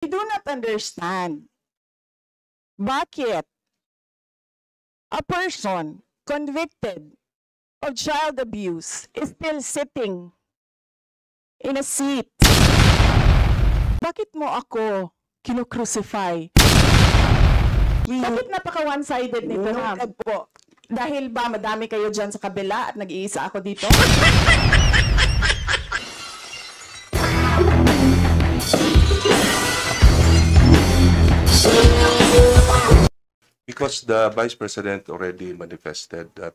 I do not understand bakit a person convicted of child abuse is still sitting in a seat. Bakit mo ako kinukrucify? Bakit napaka one-sided nito, ma'am? Po. Dahil ba madami kayo dyan sa kabila at nag-iisa ako dito? Because the Vice President already manifested that...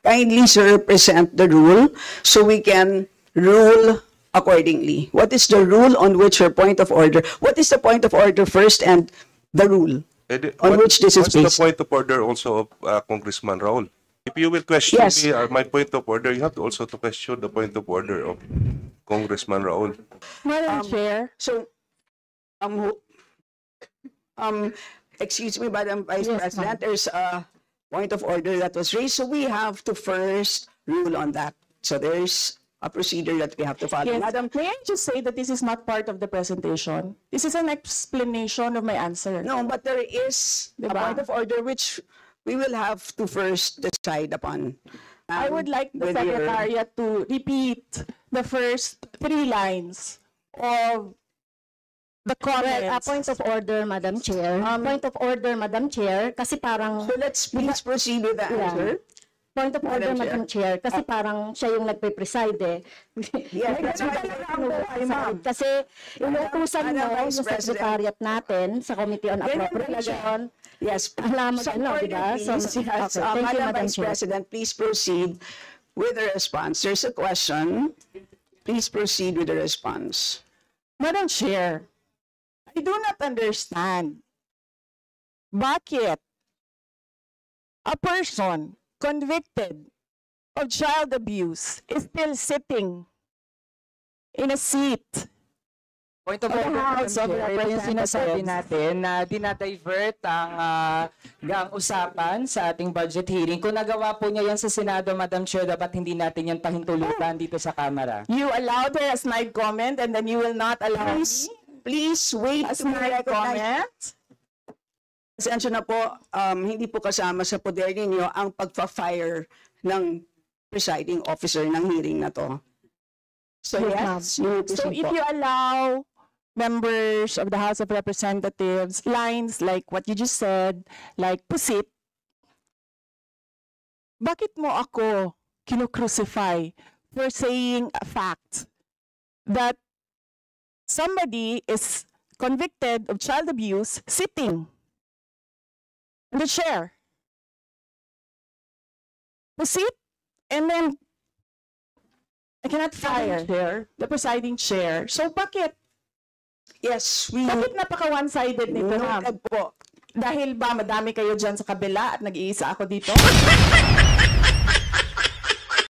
Kindly, sir, present the rule so we can rule accordingly. What is the rule on which your point of order? What is the point of order first and the rule on which this is based? What's the point of order also of Congressman Raul? If you will question Yes. me or my point of order, you have to also to question the point of order of Congressman Raul. Madam Chair. So, excuse me, Madam Vice Yes, President, there's a point of order that was raised, so we have to first rule on that. So there's a procedure that we have to follow. Yes. Madam, May I just say that this is not part of the presentation? This is an explanation of my answer. no, but there is a Diba? point of order which we will have to first decide upon. I would like the with your- Secretariat to repeat the first 3 lines of the Well, comments. point of order, Madam Chair. Point of order, Madam Chair, kasi parang... So let's please proceed with the answer. Point of order, Madam Chair. Madam Chair, kasi parang siya yung nagpe-preside eh. Yes, that's right. Kasi inutusan Madam mo yung Vice President. secretariat natin sa Committee on Ganyan Appropriation. Yes. Alam mo, Some ano, order, diba? So, please. okay, Yes, thank you, Madam Madam Vice Chair. President, please proceed with the response. There's a question. Please proceed with the response. Madam Chair, I do not understand bakit a person convicted of child abuse is still sitting in a seat. Point of Madam order, House of Madam Chair, ito yung sinasabi Representatives. natin na dinadivert ang usapan sa ating budget hearing. Kung nagawa po niya yan sa Senado, Madam Chair, dapat hindi natin yan pahintulutan dito sa Kamara. You allowed her a snide comment and then you will not allow Please, please wait a to be snide recognized. comment? Pasensya na po, hindi po kasama sa poder ninyo ang pagpa-fire ng presiding officer ng hearing na to. So yes, you may So proceed if po. you allow members of the House of Representatives lines like what you just said, like pusit, bakit mo ako kinukrucify for saying a fact that somebody is convicted of child abuse sitting in the chair? Pusit, and then I cannot fire the presiding chair. So bakit? Yes, we Bakit napaka one-sided nito, ma'am? noted po. Dahil ba madami kayo dyan sa kabila at nag-iisa ako dito?